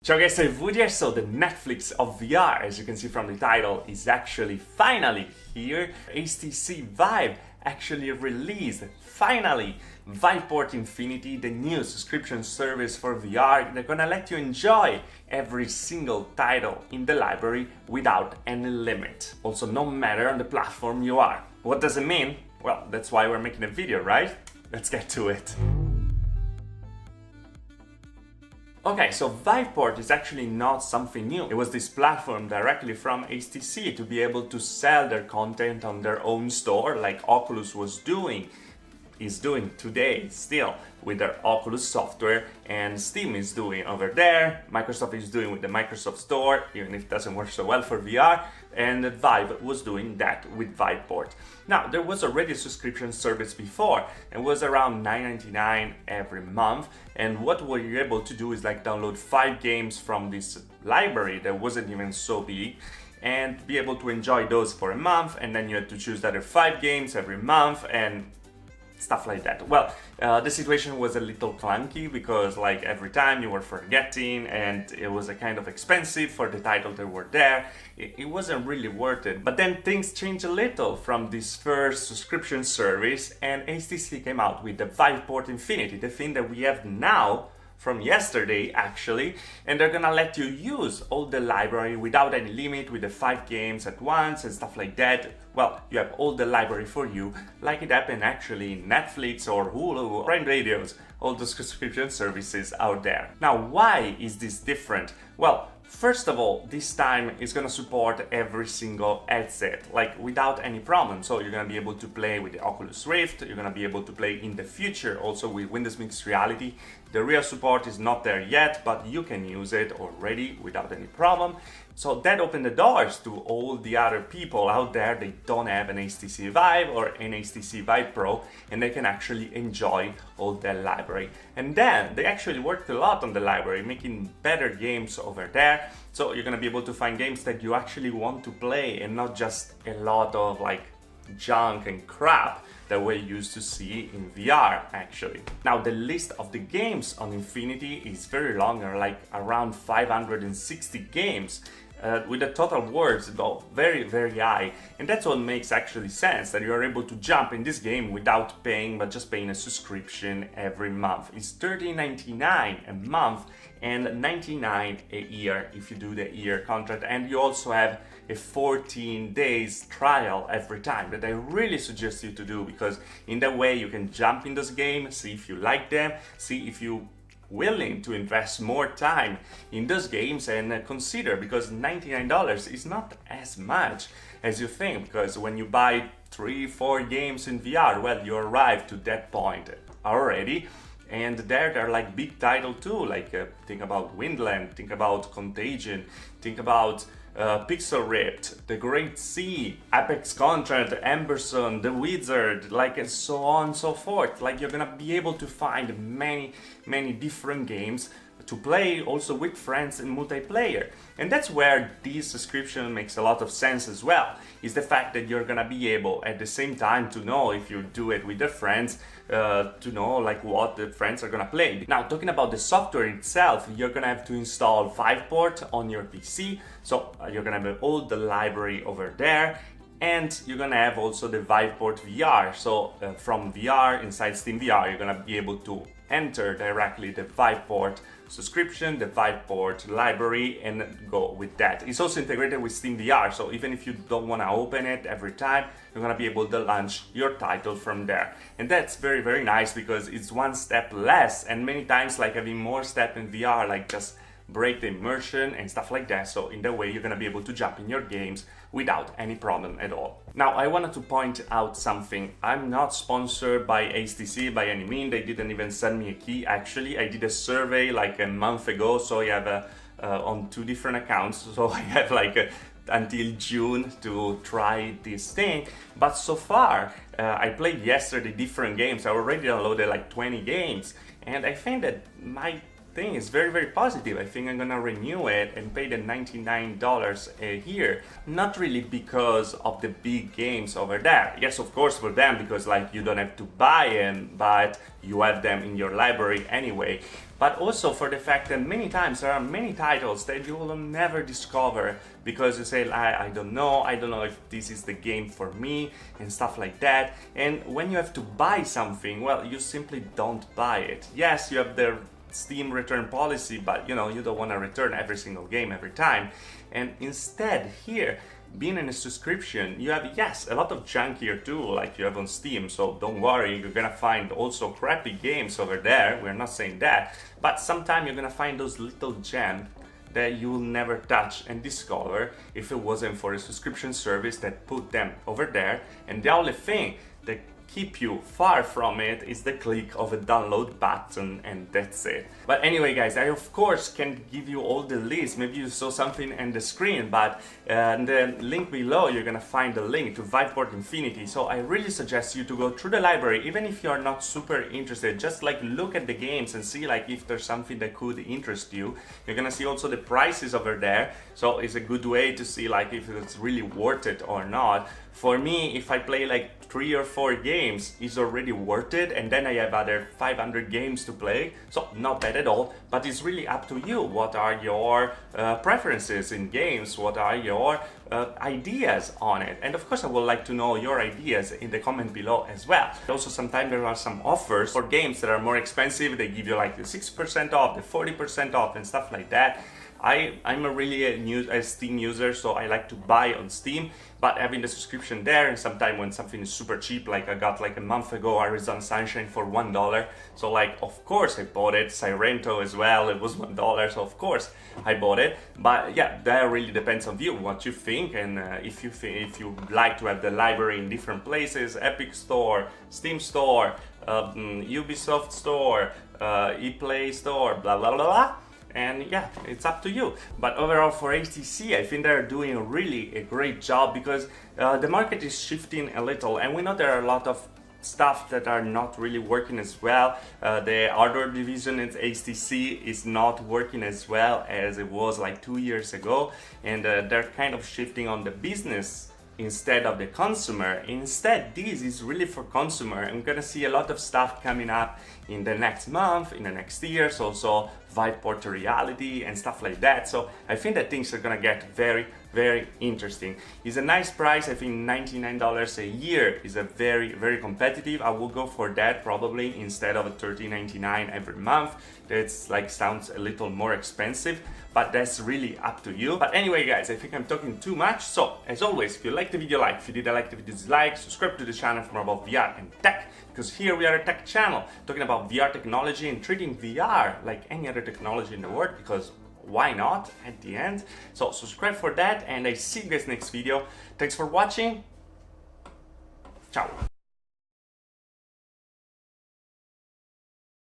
Ciao guys, so Wood here. So the Netflix of VR, as you can see from the title, is actually finally here. HTC Vive actually released, finally, Viveport Infinity, the new subscription service for VR. They're gonna let you enjoy every single title in the library without any limit. Also, no matter on the platform you are. What does it mean? Well, that's why we're making a video, right? Let's get to it. Okay, so Viveport is actually not something new. It was this platform directly from HTC to be able to sell their content on their own store, like Oculus is doing today still with their Oculus software, and Steam is doing over there, Microsoft is doing with the Microsoft Store, even if it doesn't work so well for VR, and Vive was doing that with Viveport. Now, there was already a subscription service before, and was around $9.99 every month, and what we were able to do is like download 5 games from this library that wasn't even so big, and be able to enjoy those for a month, and then you had to choose the other 5 games every month, and stuff like that. Well, the situation was a little clunky because like every time you were forgetting, and it was a kind of expensive for the titles that were there. It wasn't really worth it. But then things changed a little from this first subscription service, and HTC came out with the Viveport Infinity, the thing that we have now from yesterday actually, and they're gonna let you use all the library without any limit with the 5 games at once and stuff like that. Well, you have all the library for you, like it happened actually in Netflix or Hulu or Prime Videos, all the subscription services out there. Now, why is this different? Well, first of all, this time it's gonna support every single headset, like without any problem. So you're gonna be able to play with the Oculus Rift, you're gonna be able to play in the future also with Windows Mixed Reality. The real support is not there yet, but you can use it already without any problem. So that opened the doors to all the other people out there that don't have an HTC Vive or an HTC Vive Pro, and they can actually enjoy all their library. And then they actually worked a lot on the library, making better games over there. So you're gonna be able to find games that you actually want to play and not just a lot of like junk and crap that we're used to see in VR actually. Now, the list of the games on Infinity is very long, like around 560 games. With the total words though very high, and that's what makes actually sense, that you are able to jump in this game without paying, but just paying a subscription every month. It's $13.99 a month and $99 a year if you do the year contract, and you also have a 14 days trial every time that I really suggest you to do, because in that way you can jump in those games, see if you like them, see if you willing to invest more time in those games, and consider, because $99 is not as much as you think, because when you buy 3-4 games in VR, well, you arrive to that point already, and they're like big title too, like think about Windland, think about Contagion, think about Pixel Rift, The Great Sea, Apex Contract, Emberson, The Wizard, like and so on and so forth. Like you're gonna be able to find many different games to play also with friends and multiplayer. And that's where this subscription makes a lot of sense as well, is the fact that you're gonna be able at the same time to know, if you do it with your friends, to know like what the friends are gonna play. Now, talking about the software itself, you're gonna have to install Viveport on your PC, so you're gonna have all the library over there, and you're gonna have also the Viveport VR. So from VR, inside Steam VR, you're gonna be able to enter directly the Viveport subscription, the Viveport library, and go with that. It's also integrated with Steam VR, so even if you don't want to open it every time, you're gonna be able to launch your title from there. And that's very nice, because it's one step less, and many times like having more step in VR, like just break the immersion and stuff like that. So in that way you're gonna be able to jump in your games without any problem at all. Now, I wanted to point out something. I'm not sponsored by HTC by any means. They didn't even send me a key actually. I did a survey like a month ago, so I have on 2 different accounts, so I have like until June to try this thing. But so far I played yesterday different games. I already downloaded like 20 games, and I think that my thing is very, very positive. I think I'm gonna renew it and pay the $99 a year. Not really because of the big games over there. Yes, of course for them, because like you don't have to buy them, but you have them in your library anyway. But also for the fact that many times there are many titles that you will never discover because you say, I don't know if this is the game for me and stuff like that. And when you have to buy something, well, you simply don't buy it. Yes, you have the Steam return policy, but you don't want to return every single game every time. And instead here, being in a subscription, you have, yes, a lot of junk here too, like you have on Steam, so don't worry, you're gonna find also crappy games over there, we're not saying that, but sometimes you're gonna find those little gems that you will never touch and discover if it wasn't for a subscription service that put them over there. And the only thing that keep you far from it is the click of a download button, and that's it. But anyway guys, I of course can give you all the list. Maybe you saw something in the screen, but in the link below you're gonna find the link to Viveport Infinity. So I really suggest you to go through the library, even if you are not super interested, just like look at the games and see like if there's something that could interest you. You're gonna see also the prices over there, so it's a good way to see like if it's really worth it or not. For me, if I play like 3 or 4 games, it's already worth it, and then I have other 500 games to play, so not bad at all. But it's really up to you. What are your preferences in games? What are your ideas on it? And of course I would like to know your ideas in the comment below as well. Also sometimes there are some offers for games that are more expensive. They give you like the 6% off, the 40% off and stuff like that. I'm a Steam user, so I like to buy on Steam, but having the subscription there, and sometimes when something is super cheap, like I got like a month ago Arizona Sunshine for $1, so like of course I bought it. Sirento as well, it was $1, so of course I bought it. But yeah, that really depends on you, what you think, and if you like to have the library in different places, Epic Store, Steam Store, Ubisoft Store, ePlay Store, blah blah blah blah. And yeah, it's up to you. But overall for HTC, I think they're doing really a great job, because the market is shifting a little, and we know there are a lot of stuff that are not really working as well. The hardware division at HTC is not working as well as it was like 2 years ago, and they're kind of shifting on the business instead of the consumer. Instead, this is really for consumer. I'm gonna see a lot of stuff coming up in the next month, in the next years, also Viveport reality and stuff like that. So I think that things are gonna get very, very interesting. It's a nice price. I think $99 a year is a very, very competitive. I will go for that probably instead of a $13.99 every month. That's like sounds a little more expensive, but that's really up to you. But anyway guys, I think I'm talking too much. So as always, if you liked the video, like. If you didn't like the video, dislike. Subscribe to the channel for more about VR and tech, because here we are a tech channel talking about VR technology and treating VR like any other technology in the world, because why not at the end? So subscribe for that, and I see you guys next video. Thanks for watching. Ciao.